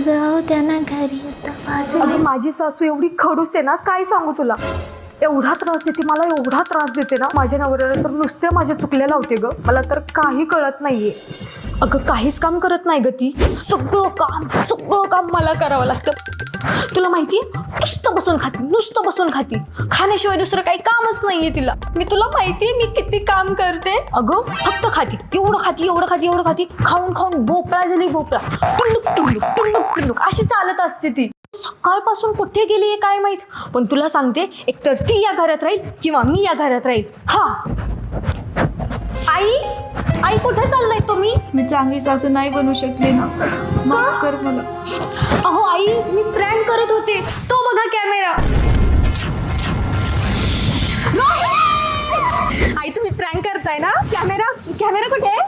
जाऊ त्यांना घरी अगं माझी सासू एवढी खडूस आहे ना, काय सांगू तुला. एवढा त्रास देते मला, एवढा त्रास देते ना. माझ्या नवऱ्याला तर नुसत्या माझ्या चुकल्या लावते ग. मला तर काही कळत नाहीये. अगं काहीच काम करत नाही ग ती. सगळं काम मला करावं लागतं. तुला माहितीये, नुसतं बसून खाती. खाण्याशिवाय दुसरं काही कामच नाहीये तिला. तुला माहितीये मी किती काम करते. अगं फक्त खाती, एवढं खाती. खाऊन भोपळा झाली भोपळा. टुणूक अशी चालत असते ती. सकाळपासून कुठे गेली काय माहित. पण तुला सांगते, एकतर ती या घरात राहील किंवा मी या घरात राहील. हा आई कुठे चाललाय तुम्ही? मी चांगली सासू नाही बनू शकले ना, माफ कर मला. अहो आई, मी प्रँक करत होते. तो बघा कॅमेरा. आई तुम्ही प्रँक करताय ना. कॅमेरा कुठे आहे?